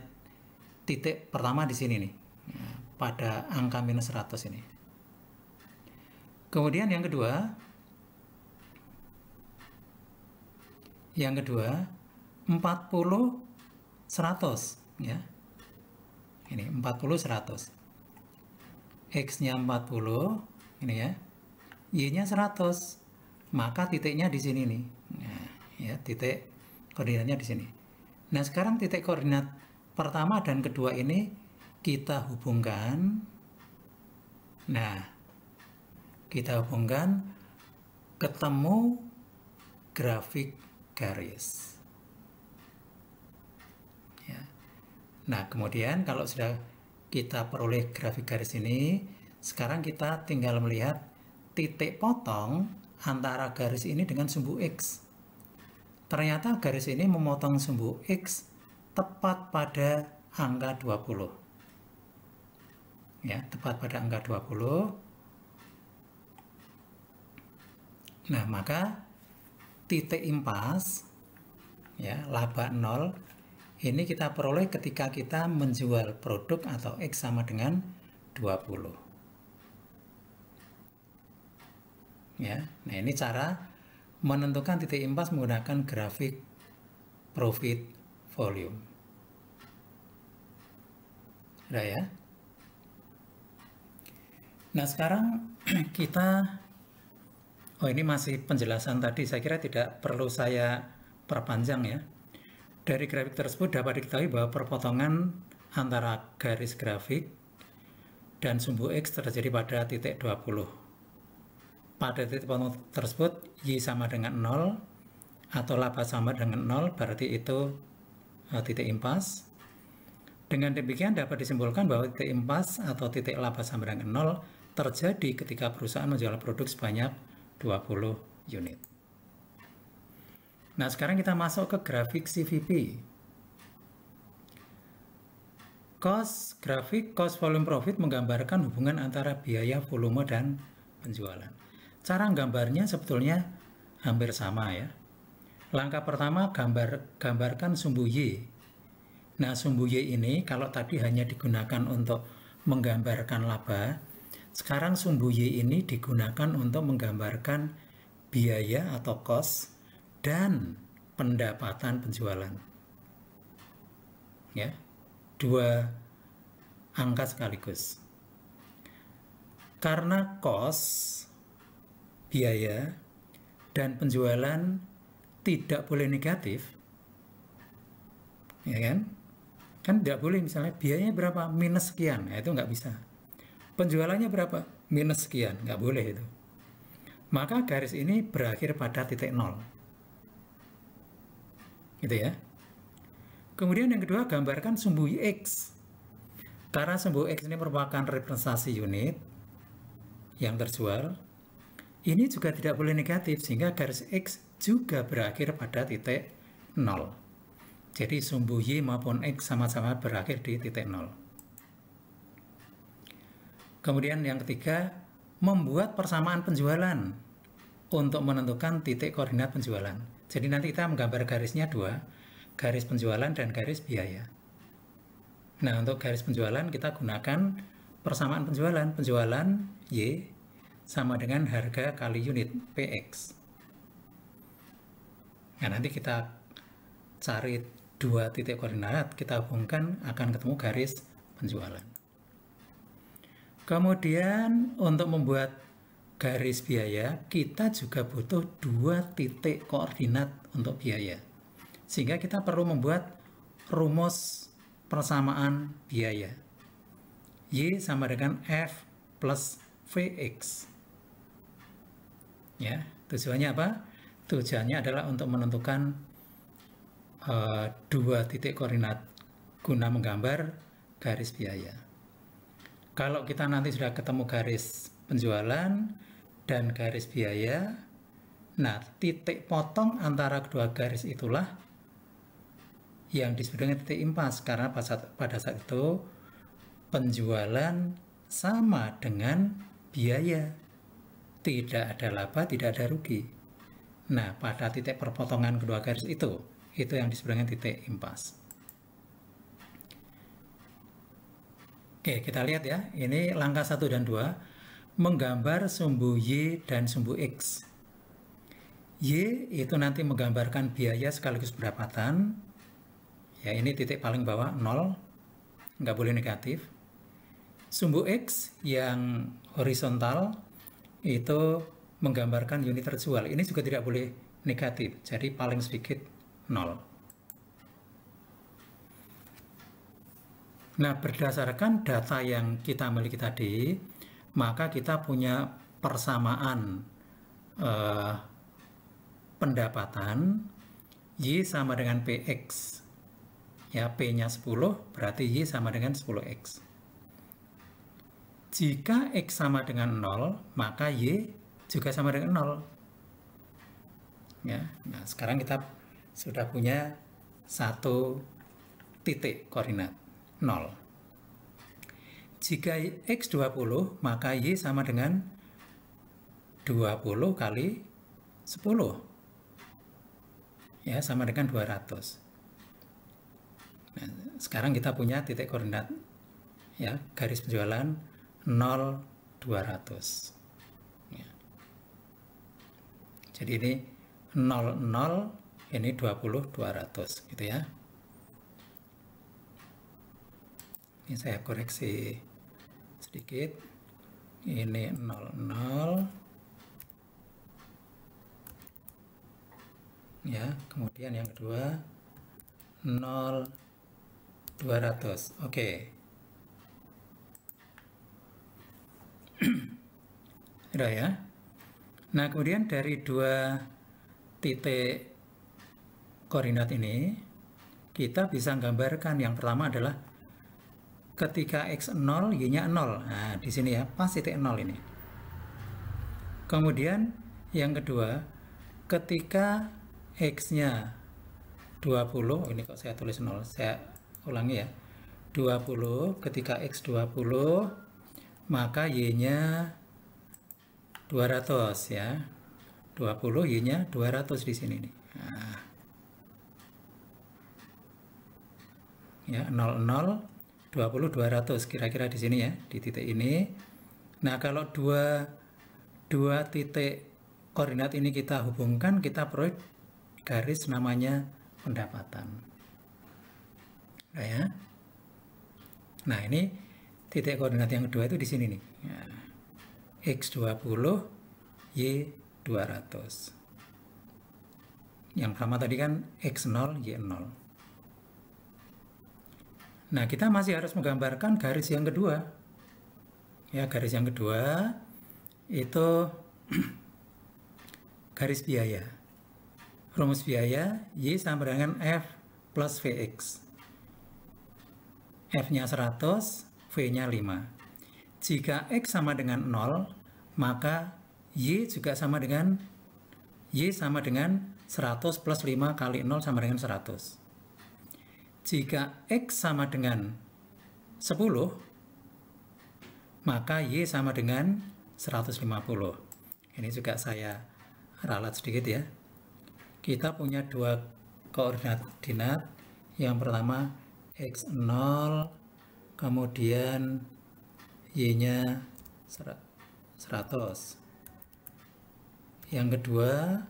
titik pertama di sini nih. Nah, pada angka minus 100 ini. Kemudian yang kedua 40, 100, ya. Ini 40, 100. X-nya 40, ini ya. Y-nya 100. Maka titiknya di sini nih. Nah, ya, titik koordinatnya di sini. Nah, sekarang titik koordinat pertama dan kedua ini kita hubungkan. Nah, kita hubungkan, ketemu grafik garis. Ya. Nah, kemudian kalau sudah kita peroleh grafik garis ini, sekarang kita tinggal melihat titik potong antara garis ini dengan sumbu X. Ternyata garis ini memotong sumbu X tepat pada angka 20. Ya, tepat pada angka 20. Nah, maka titik impas, ya, laba 0, ini kita peroleh ketika kita menjual produk atau X sama dengan 20. Ya, nah ini cara menentukan titik impas menggunakan grafik profit volume. Sudah ya? Nah, sekarang kita, ini masih penjelasan tadi, saya kira tidak perlu saya perpanjang ya. Dari grafik tersebut dapat diketahui bahwa perpotongan antara garis grafik dan sumbu X terjadi pada titik 20. Pada titik potong tersebut, Y sama dengan 0, atau laba sama dengan 0, berarti itu titik impas. Dengan demikian dapat disimpulkan bahwa titik impas atau titik laba sama dengan 0 terjadi ketika perusahaan menjual produk sebanyak 20 unit. Nah, sekarang kita masuk ke grafik CVP. Grafik cost volume profit menggambarkan hubungan antara biaya, volume, dan penjualan. Cara gambarnya sebetulnya hampir sama ya. Langkah pertama gambarkan sumbu Y. Nah, sumbu Y ini kalau tadi hanya digunakan untuk menggambarkan laba, sekarang sumbu Y ini digunakan untuk menggambarkan biaya atau cost dan pendapatan penjualan. Ya, dua angka sekaligus. Karena cost, biaya, dan penjualan tidak boleh negatif, ya kan? Kan tidak boleh misalnya biayanya berapa? Minus sekian, nah, itu nggak bisa. Penjualannya berapa? Minus sekian, nggak boleh itu. Maka garis ini berakhir pada titik nol. Gitu ya. Kemudian yang kedua, gambarkan sumbu X. Karena sumbu X ini merupakan representasi unit yang terjual, ini juga tidak boleh negatif, sehingga garis X juga berakhir pada titik 0. Jadi sumbu Y maupun X sama-sama berakhir di titik 0. Kemudian yang ketiga, membuat persamaan penjualan untuk menentukan titik koordinat penjualan. Jadi nanti kita menggambar garisnya dua, garis penjualan dan garis biaya. Nah, untuk garis penjualan kita gunakan persamaan penjualan. Penjualan Y sama dengan harga kali unit PX. Nah, nanti kita cari dua titik koordinat, kita hubungkan akan ketemu garis penjualan. Kemudian untuk membuat garis biaya, kita juga butuh dua titik koordinat untuk biaya. Sehingga kita perlu membuat rumus persamaan biaya. Y sama dengan F plus VX. Ya, tujuannya apa? Tujuannya adalah untuk menentukan dua titik koordinat guna menggambar garis biaya. Kalau kita nanti sudah ketemu garis penjualan dan garis biaya, nah titik potong antara kedua garis itulah yang disebut dengan titik impas, karena pada saat itu penjualan sama dengan biaya. Tidak ada laba, tidak ada rugi. Nah, pada titik perpotongan kedua garis itu yang disebut dengan titik impas. Oke, kita lihat ya. Ini langkah 1 dan 2, menggambar sumbu Y dan sumbu X. Y itu nanti menggambarkan biaya sekaligus pendapatan. Ya, ini titik paling bawah 0, nggak boleh negatif. Sumbu X yang horizontal itu menggambarkan unit terjual. Ini juga tidak boleh negatif, jadi paling sedikit 0. Nah, berdasarkan data yang kita miliki tadi, maka kita punya persamaan pendapatan Y sama dengan PX. Ya, P-nya 10, berarti Y sama dengan 10X. Jika X sama dengan 0, maka Y juga sama dengan 0. Ya, nah sekarang kita sudah punya satu titik koordinat 0. Jika X 20, maka Y sama dengan 20 kali 10. Ya, sama dengan 200. Nah, sekarang kita punya titik koordinat ya, garis penjualan 0, 200. Ya. Jadi ini 0, 0, ini 20, 200 gitu ya. Ini saya koreksi sedikit. Ini 0, 0. Ya, kemudian yang kedua 0, 200. Oke. Sudah ya. Nah, kemudian dari dua titik koordinat ini kita bisa gambarkan. Yang pertama adalah ketika X 0, Y-nya 0. Nah, di sini ya, pas titik 0 ini. Kemudian yang kedua, ketika X-nya 20, ini kok saya tulis 0, saya ulangi ya. 20, ketika X 20, maka Y-nya 200 ya. 20 Y-nya 200 di sini nih. Nah, ya 00 20 200 kira-kira di sini ya, di titik ini. Nah, kalau dua titik koordinat ini kita hubungkan, kita peroleh garis namanya pendapatan. Nah, ya. Nah, ini titik koordinat yang kedua itu di sini nih. Nah, X20 Y200. Yang pertama tadi kan X0 Y0. Nah, kita masih harus menggambarkan garis yang kedua. Ya, garis yang kedua itu garis biaya. Rumus biaya Y sama dengan F plus Vx. F-nya 100, V-nya 5. Jika X sama dengan 0, maka Y juga sama dengan Y sama dengan 100 plus 5 kali 0 sama dengan 100. Jika X sama dengan 10, maka Y sama dengan 150. Ini juga saya ralat sedikit ya. Kita punya dua koordinat. Yang pertama X0, kemudian Y-nya 100. Yang kedua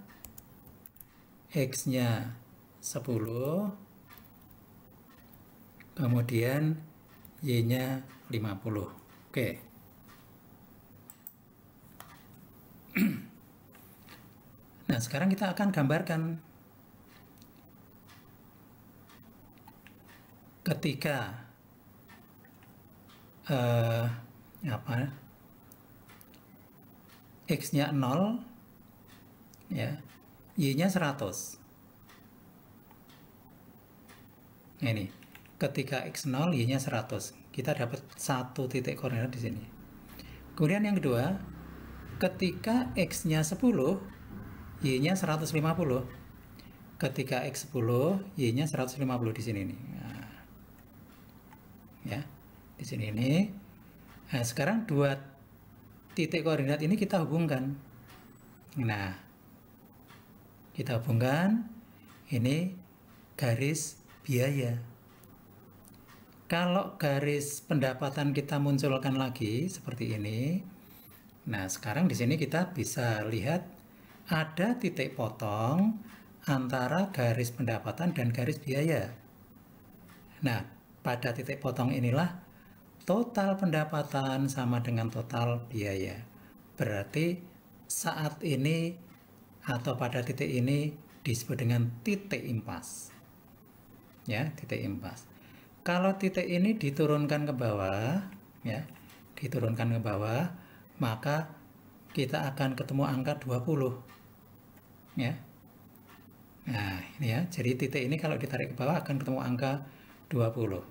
X-nya 10, kemudian Y-nya 50. Oke. Nah, sekarang kita akan gambarkan ketika X-nya 0 ya, Y-nya 100. Nah, ini ketika X0 Y-nya 100, kita dapat satu titik koordinat di sini. Kemudian yang kedua, ketika X-nya 10 Y-nya 150. Ketika X10 Y-nya 150 di sini nih. Nah, ya, di sini ini. Nah, sekarang dua titik koordinat ini kita hubungkan. Nah, kita hubungkan, ini garis biaya. Kalau garis pendapatan kita munculkan lagi seperti ini. Nah, sekarang di sini kita bisa lihat ada titik potong antara garis pendapatan dan garis biaya. Nah, pada titik potong inilah total pendapatan sama dengan total biaya. Berarti saat ini atau pada titik ini disebut dengan titik impas. Ya, titik impas. Kalau titik ini diturunkan ke bawah, ya, diturunkan ke bawah, maka kita akan ketemu angka 20. Ya. Nah, ini ya. Jadi titik ini kalau ditarik ke bawah akan ketemu angka 20.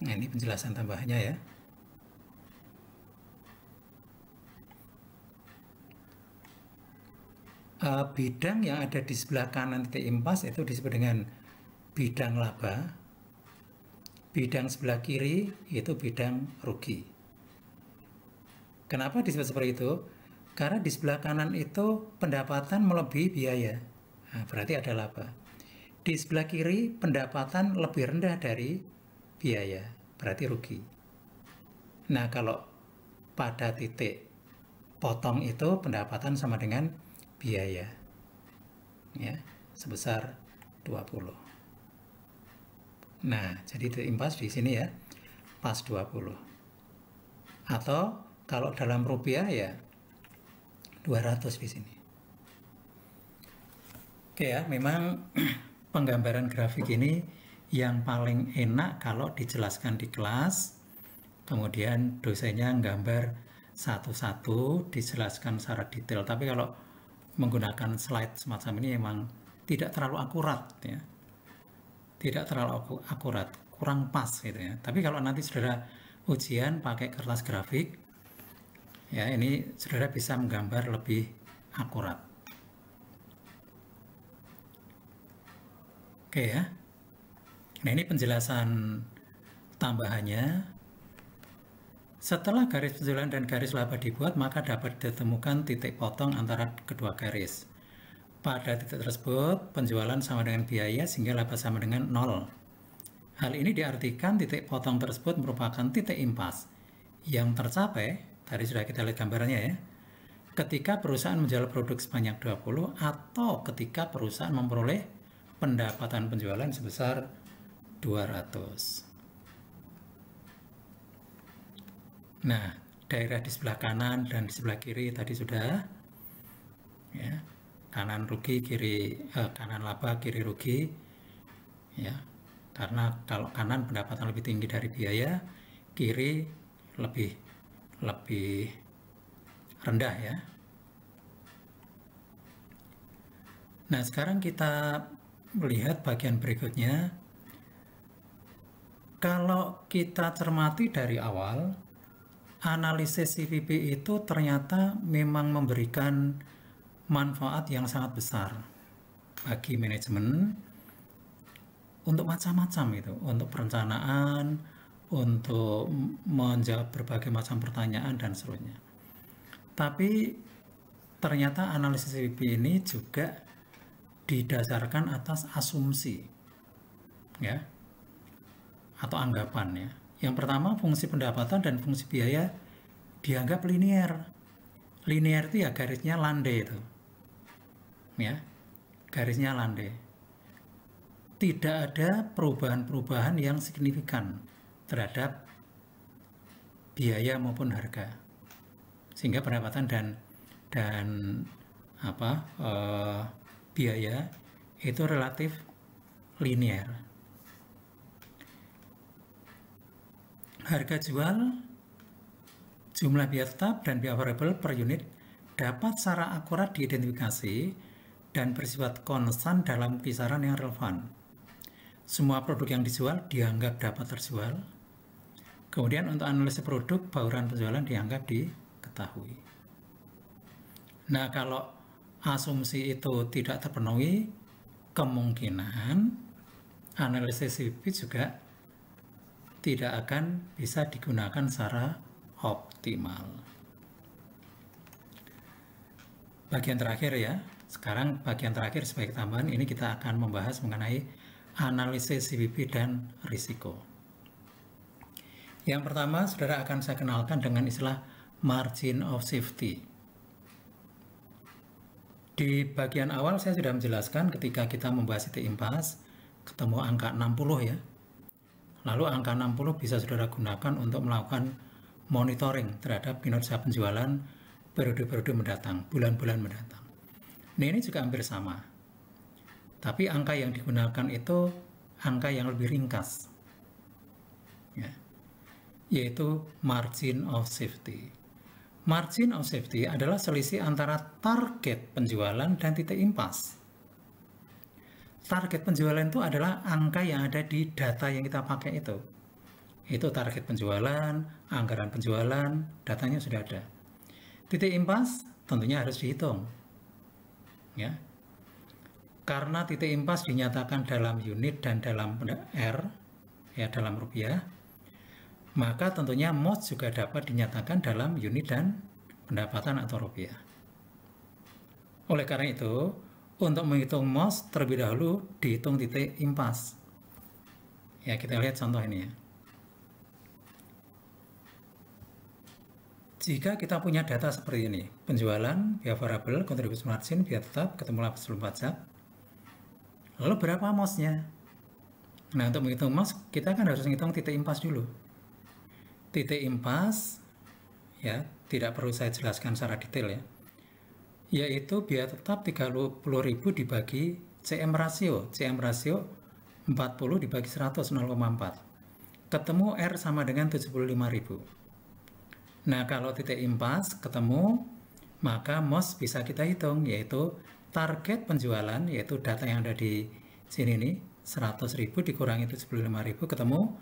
Nah, ini penjelasan tambahannya ya. Bidang yang ada di sebelah kanan titik impas itu disebut dengan bidang laba. Bidang sebelah kiri itu bidang rugi. Kenapa disebut seperti itu? Karena di sebelah kanan itu pendapatan melebihi biaya. Nah, berarti ada laba. Di sebelah kiri pendapatan lebih rendah dari biaya, berarti rugi. Nah, kalau pada titik potong itu pendapatan sama dengan biaya, ya, sebesar 20. Nah, jadi titik impas di sini ya, pas 20. Atau kalau dalam rupiah ya 200 di sini. Oke ya, memang penggambaran grafik ini yang paling enak kalau dijelaskan di kelas. Kemudian dosennya nggambar satu-satu, dijelaskan secara detail. Tapi kalau menggunakan slide semacam ini memang tidak terlalu akurat ya. Tidak terlalu akurat, kurang pas gitu ya. Tapi kalau nanti saudara ujian pakai kertas grafik ya, ini saudara bisa menggambar lebih akurat. Oke ya. Nah, ini penjelasan tambahannya. Setelah garis penjualan dan garis laba dibuat, maka dapat ditemukan titik potong antara kedua garis. Pada titik tersebut, penjualan sama dengan biaya sehingga laba sama dengan 0. Hal ini diartikan titik potong tersebut merupakan titik impas yang tercapai, tadi sudah kita lihat gambarannya ya, ketika perusahaan menjual produk sebanyak 20 atau ketika perusahaan memperoleh pendapatan penjualan sebesar 200. Nah, daerah di sebelah kanan dan di sebelah kiri tadi sudah ya, kanan rugi, kanan laba, kiri rugi ya. Karena kalau kanan pendapatan lebih tinggi dari biaya, kiri lebih rendah ya. Nah, sekarang kita melihat bagian berikutnya. Kalau kita cermati dari awal, analisis CVP itu ternyata memang memberikan manfaat yang sangat besar bagi manajemen untuk macam-macam itu, untuk perencanaan, untuk menjawab berbagai macam pertanyaan dan seterusnya. Tapi ternyata analisis CVP ini juga didasarkan atas asumsi ya, atau anggapan ya. Yang pertama, fungsi pendapatan dan fungsi biaya dianggap linear. Linear itu ya garisnya landai itu ya, garisnya landai. Tidak ada perubahan-perubahan yang signifikan terhadap biaya maupun harga, sehingga pendapatan dan biaya itu relatif linear. Harga jual, jumlah biaya tetap dan biaya variabel per unit dapat secara akurat diidentifikasi dan bersifat konstan dalam kisaran yang relevan. Semua produk yang dijual dianggap dapat terjual. Kemudian untuk analisis produk, bauran penjualan dianggap diketahui. Nah, kalau asumsi itu tidak terpenuhi, kemungkinan analisis CVP juga tidak akan bisa digunakan secara optimal. Bagian terakhir ya, sekarang bagian terakhir sebagai tambahan, ini kita akan membahas mengenai analisis CVP dan risiko. Yang pertama, saudara akan saya kenalkan dengan istilah margin of safety. Di bagian awal saya sudah menjelaskan ketika kita membahas titik impas, ketemu angka 60 ya. Lalu angka 60 bisa saudara gunakan untuk melakukan monitoring terhadap kinerja penjualan periode-periode mendatang, bulan-bulan mendatang. Nah, ini juga hampir sama. Tapi angka yang digunakan itu angka yang lebih ringkas, ya, yaitu margin of safety. Margin of safety adalah selisih antara target penjualan dan titik impas. Target penjualan itu adalah angka yang ada di data yang kita pakai itu. Itu target penjualan, anggaran penjualan, datanya sudah ada. Titik impas tentunya harus dihitung, ya. Karena titik impas dinyatakan dalam unit dan dalam R, ya, dalam rupiah, maka tentunya MOS juga dapat dinyatakan dalam unit dan pendapatan atau rupiah. Oleh karena itu, untuk menghitung MOS terlebih dahulu dihitung titik impas. Ya, kita lihat contoh ini ya. Jika kita punya data seperti ini, penjualan, biaya variabel, kontribusi margin, biaya tetap, ketemu laba sebelum pajak, lalu berapa MOS-nya? Nah, untuk menghitung MOS, kita kan harus menghitung titik impas dulu. Titik impas, ya, tidak perlu saya jelaskan secara detail ya, yaitu biaya tetap 30.000 dibagi CM rasio. CM rasio 40 dibagi 100, 0,4. Ketemu R sama dengan 75.000. Nah, kalau titik impas ketemu, maka MOS bisa kita hitung, yaitu target penjualan, yaitu data yang ada di sini nih, 100.000 dikurangi 75.000, ketemu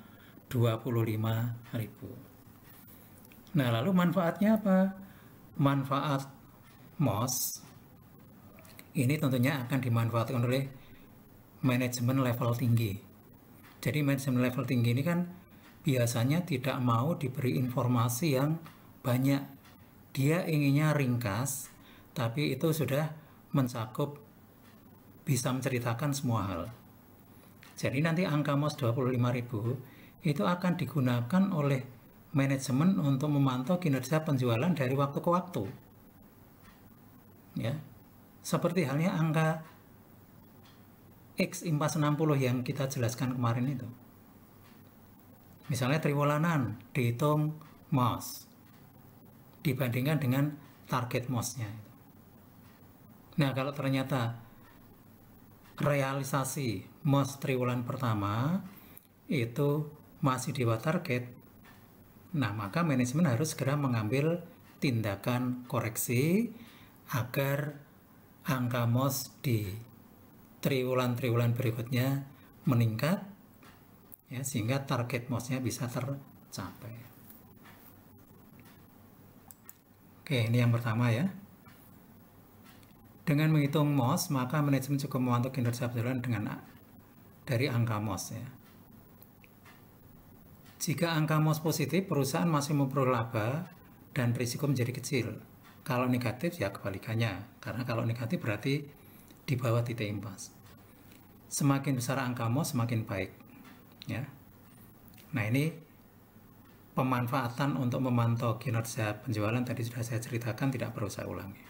25.000. Nah, lalu manfaatnya apa? Manfaat MOS ini tentunya akan dimanfaatkan oleh manajemen level tinggi. Jadi manajemen level tinggi ini kan biasanya tidak mau diberi informasi yang banyak. Dia inginnya ringkas, tapi itu sudah mencakup, bisa menceritakan semua hal. Jadi nanti angka MOS 25.000 itu akan digunakan oleh manajemen untuk memantau kinerja penjualan dari waktu ke waktu. Ya. Seperti halnya angka X460 yang kita jelaskan kemarin itu. Misalnya triwulanan dihitung MOS dibandingkan dengan target MOS-nya. Nah, kalau ternyata realisasi MOS triwulan pertama itu masih di bawah target, nah maka manajemen harus segera mengambil tindakan koreksi agar angka MOS di triwulan-triwulan berikutnya meningkat, ya, sehingga target MOS-nya bisa tercapai. Oke, ini yang pertama ya. Dengan menghitung MOS, maka manajemen cukup memantau kinerja penjualan dari angka MOS ya. Jika angka MOS positif, perusahaan masih memperoleh laba dan risiko menjadi kecil. Kalau negatif ya kebalikannya, karena kalau negatif berarti di bawah titik impas. Semakin besar angka MOS semakin baik ya. Nah, ini pemanfaatan untuk memantau kinerja penjualan tadi sudah saya ceritakan, tidak perlu saya ulangi.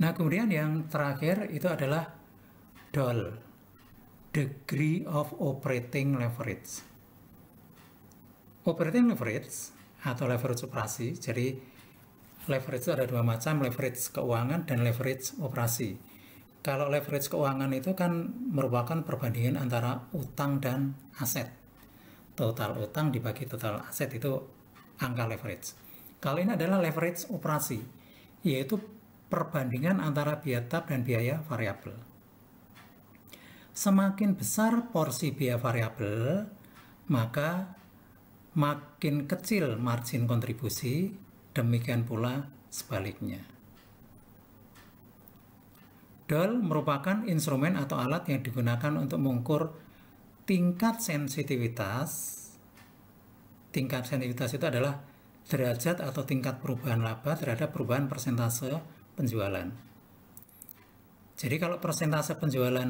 Nah, kemudian yang terakhir itu adalah DOL, Degree of Operating Leverage. Operating leverage atau leverage operasi, jadi leverage itu ada dua macam, leverage keuangan dan leverage operasi. Kalau leverage keuangan itu kan merupakan perbandingan antara utang dan aset. Total utang dibagi total aset itu angka leverage. Kalau ini adalah leverage operasi, yaitu perbandingan antara biaya tetap dan biaya variabel. Semakin besar porsi biaya variabel, maka makin kecil margin kontribusi, demikian pula sebaliknya. DOL merupakan instrumen atau alat yang digunakan untuk mengukur tingkat sensitivitas. Tingkat sensitivitas itu adalah derajat atau tingkat perubahan laba terhadap perubahan persentase penjualan. Jadi kalau persentase penjualan,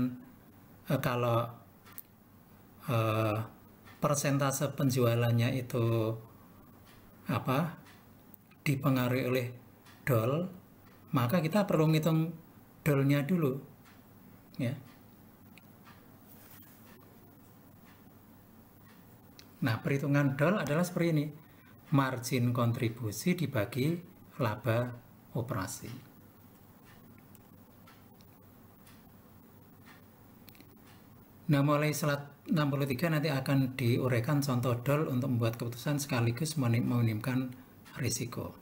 persentase penjualannya itu dipengaruhi oleh DOL, maka kita perlu menghitung DOL-nya dulu ya. Nah, perhitungan DOL adalah seperti ini. Margin kontribusi dibagi laba operasi. Nah, mulai slide 63 nanti akan diuraikan contoh DOL untuk membuat keputusan sekaligus meminimkan risiko.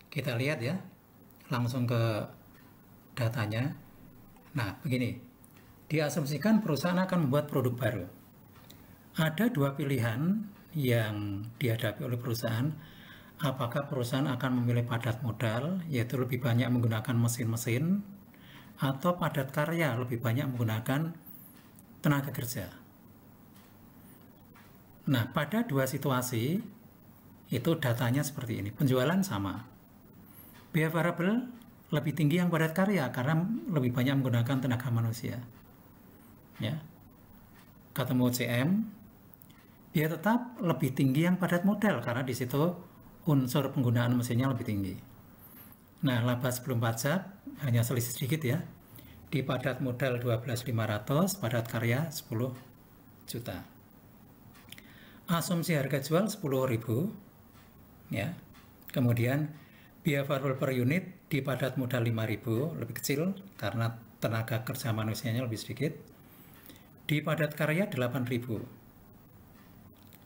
Kita lihat ya, langsung ke datanya. Nah, begini. Diasumsikan perusahaan akan membuat produk baru. Ada dua pilihan yang dihadapi oleh perusahaan. Apakah perusahaan akan memilih padat modal, yaitu lebih banyak menggunakan mesin-mesin, atau padat karya, lebih banyak menggunakan tenaga kerja. Nah, pada dua situasi, itu datanya seperti ini. Penjualan sama. Biaya variabel lebih tinggi yang padat karya karena lebih banyak menggunakan tenaga manusia. Ya. Ketemu CM, biaya tetap lebih tinggi yang padat modal karena di situ unsur penggunaan mesinnya lebih tinggi. Nah, laba sebelum pajak hanya selisih sedikit ya. Di padat modal 12.500, padat karya 10 juta. Asumsi harga jual 10.000 ya. Kemudian biaya variabel per unit di padat modal 5.000, lebih kecil karena tenaga kerja manusianya lebih sedikit. Di padat karya 8.000.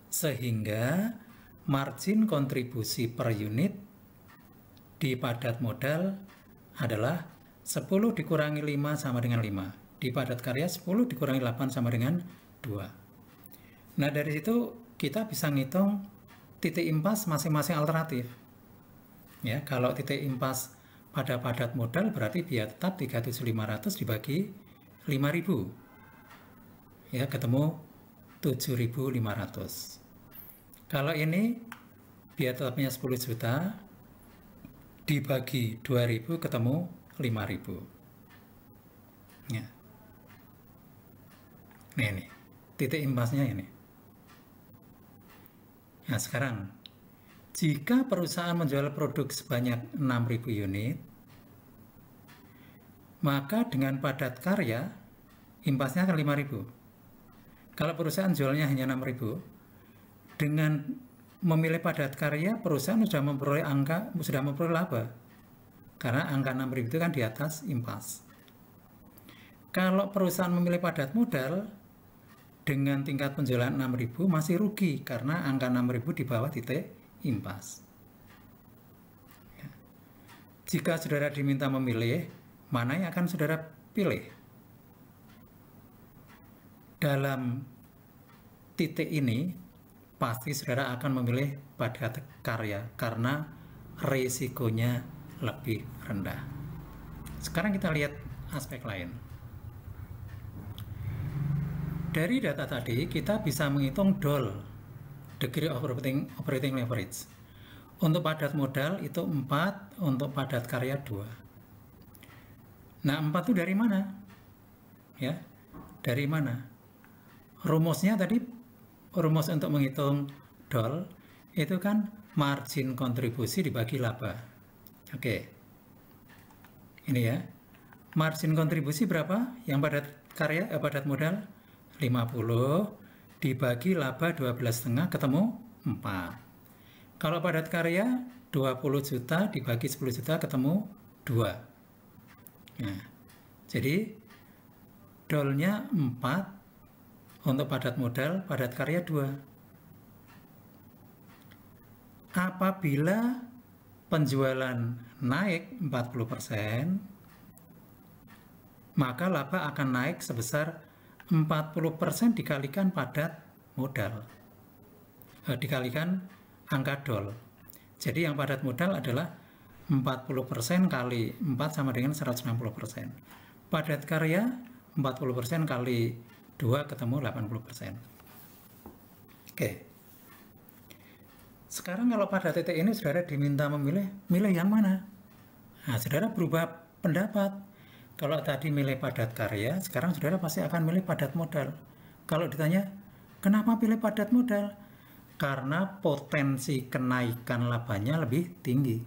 Sehingga margin kontribusi per unit di padat modal adalah 10 dikurangi 5 sama dengan 5. Di padat karya 10 dikurangi 8 sama dengan 2. Nah, dari situ kita bisa ngitung titik impas masing-masing alternatif. Ya, kalau titik impas pada padat modal berarti biaya tetap 3.500 dibagi 5.000. ya, ketemu 7.500. Kalau ini biaya tetapnya 10 juta dibagi 2.000 ketemu 5.000. Ya. Ini titik impasnya ini. Nah, sekarang jika perusahaan menjual produk sebanyak 6.000 unit, maka dengan padat karya impasnya akan 5.000. Kalau perusahaan jualnya hanya 6.000, dengan memilih padat karya, perusahaan sudah memperoleh laba. Karena angka 6.000 itu kan di atas impas. Kalau perusahaan memilih padat modal, dengan tingkat penjualan 6.000 masih rugi, karena angka 6.000 di bawah titik impas. Ya. Jika saudara diminta memilih, mana yang akan saudara pilih? Dalam titik ini, pasti saudara akan memilih padat karya karena risikonya lebih rendah. Sekarang kita lihat aspek lain. Dari data tadi, kita bisa menghitung DOL, Degree of Operating Leverage. Untuk padat modal itu 4, untuk padat karya 2. Nah, 4 itu dari mana? Ya, dari mana? Rumusnya tadi, rumus untuk menghitung DOL itu kan margin kontribusi dibagi laba. Oke. Ini ya. Margin kontribusi berapa? Yang padat karya, padat modal 50 dibagi laba 12,5 ketemu 4. Kalau padat karya 20 juta dibagi 10 juta ketemu 2. Nah, jadi DOL-nya 4 untuk padat modal, padat karya 2. Apabila penjualan naik 40%, maka laba akan naik sebesar 40% dikalikan padat modal, dikalikan angka DOL. Jadi yang padat modal adalah 40% kali 4 sama dengan 160%. Padat karya 40% kali 2 ketemu 80%. Oke. Sekarang kalau pada titik ini saudara diminta milih yang mana? Nah, saudara berubah pendapat. Kalau tadi milih padat karya, sekarang saudara pasti akan milih padat modal. Kalau ditanya, kenapa pilih padat modal? Karena potensi kenaikan labanya lebih tinggi.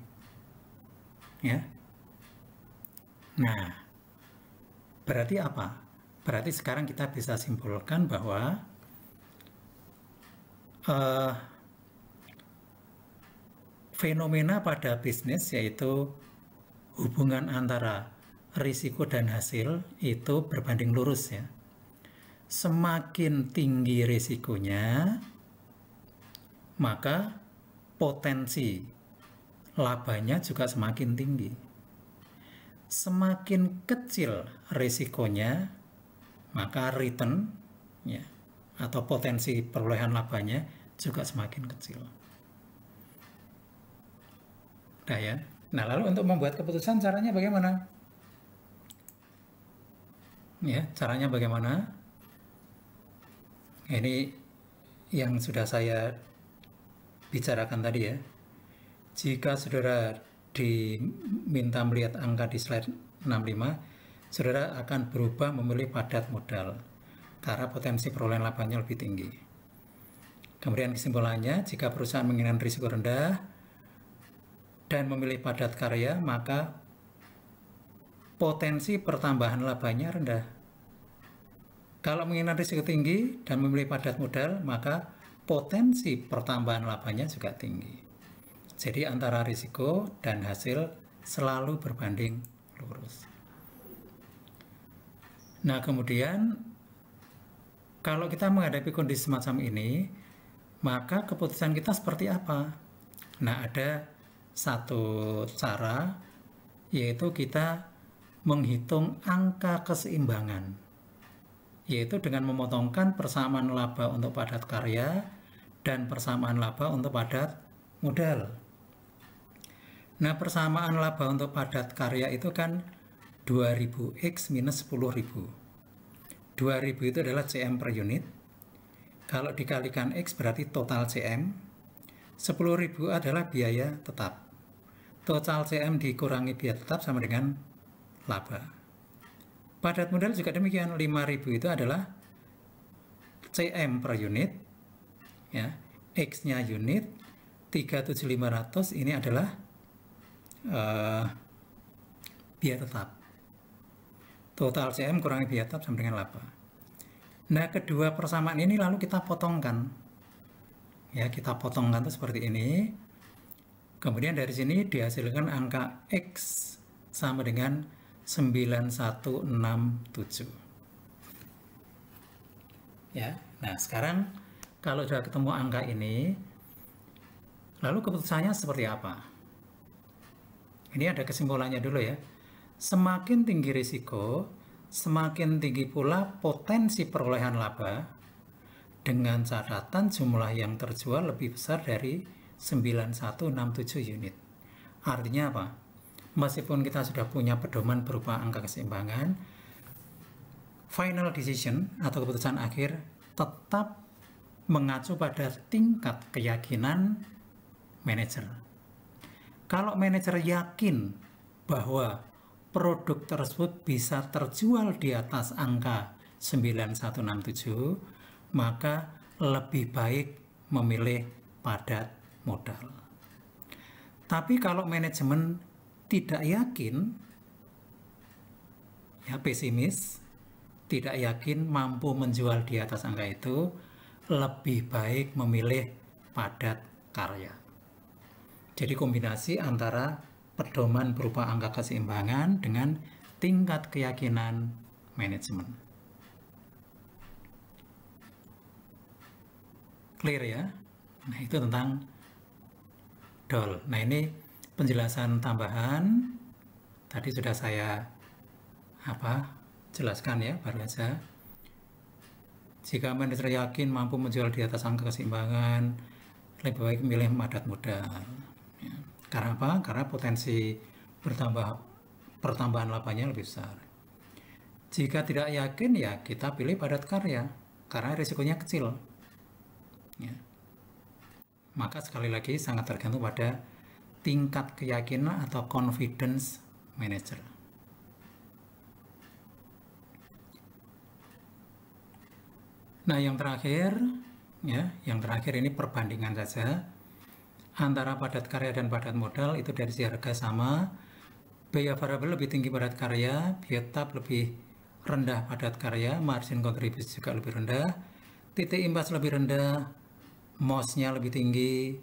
Ya. Nah, berarti apa? Berarti sekarang kita bisa simpulkan bahwa fenomena pada bisnis, yaitu hubungan antara risiko dan hasil itu berbanding lurus ya. Semakin tinggi risikonya, maka potensi labanya juga semakin tinggi. Semakin kecil risikonya, maka return ya, atau potensi perolehan labanya juga semakin kecil. Nah ya. Nah, lalu untuk membuat keputusan caranya bagaimana? Ya, caranya bagaimana? Ini yang sudah saya bicarakan tadi ya. Jika saudara diminta melihat angka di slide 65, saudara akan berubah memilih padat modal karena potensi perolehan labanya lebih tinggi. Kemudian kesimpulannya, jika perusahaan menginginkan risiko rendah dan memilih padat karya, maka potensi pertambahan labanya rendah. Kalau menginginkan risiko tinggi dan memilih padat modal, maka potensi pertambahan labanya juga tinggi. Jadi antara risiko dan hasil selalu berbanding lurus. Nah, kemudian kalau kita menghadapi kondisi semacam ini, maka keputusan kita seperti apa? Nah, ada satu cara, yaitu kita menghitung angka keseimbangan, yaitu dengan memotongkan persamaan laba untuk padat karya dan persamaan laba untuk padat modal. Nah, persamaan laba untuk padat karya itu kan 2000X minus 10.000. 2000 itu adalah CM per unit. Kalau dikalikan X berarti total CM. 10.000 adalah biaya tetap. Total CM dikurangi biaya tetap sama dengan laba. Padat modal juga demikian. 5.000 itu adalah CM per unit. Ya, X-nya unit. 3.7.500 ini adalah biaya tetap. Total CM kurangi biaya tetap sama dengan laba. Nah, kedua persamaan ini lalu kita potongkan. Ya, kita potongkan itu seperti ini. Kemudian dari sini dihasilkan angka X sama dengan 9167. Ya, nah sekarang kalau sudah ketemu angka ini, lalu keputusannya seperti apa? Ini ada kesimpulannya dulu ya. Semakin tinggi risiko, semakin tinggi pula potensi perolehan laba dengan catatan jumlah yang terjual lebih besar dari 9167 unit. Artinya apa? Meskipun kita sudah punya pedoman berupa angka keseimbangan, final decision atau keputusan akhir tetap mengacu pada tingkat keyakinan manajer. Kalau manajer yakin bahwa produk tersebut bisa terjual di atas angka 9167, maka lebih baik memilih padat modal. Tapi kalau manajemen tidak yakin, ya pesimis, tidak yakin mampu menjual di atas angka itu, lebih baik memilih padat karya. Jadi kombinasi antara pedoman berupa angka keseimbangan dengan tingkat keyakinan manajemen. Clear ya? Nah, itu tentang DOL. Nah, ini penjelasan tambahan. Tadi sudah saya jelaskan ya, baru saja. Jika manajer yakin mampu menjual di atas angka keseimbangan, lebih baik memilih padat modal. Ya. Karena apa? Karena potensi pertambahan labanya lebih besar. Jika tidak yakin, ya kita pilih padat karya, karena risikonya kecil. Ya. Maka sekali lagi sangat tergantung pada tingkat keyakinan atau confidence manager. Nah, yang terakhir ini perbandingan saja. Antara padat karya dan padat modal itu dari sisi harga sama, biaya variabel lebih tinggi padat karya, biaya tetap lebih rendah padat karya, margin kontribusi juga lebih rendah, titik imbas lebih rendah, MOS-nya lebih tinggi,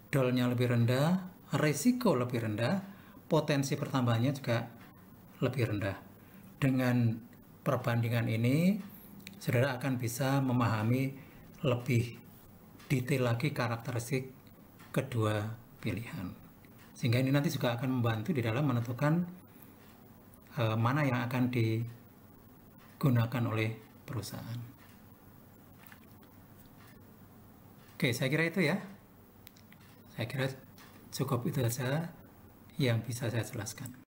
DOL-nya lebih rendah, risiko lebih rendah, potensi pertambahannya juga lebih rendah. Dengan perbandingan ini, saudara akan bisa memahami lebih detail lagi karakteristik kedua pilihan. Sehingga ini nanti juga akan membantu di dalam menentukan mana yang akan digunakan oleh perusahaan. Oke, saya kira itu ya. Saya kira cukup itu saja yang bisa saya jelaskan.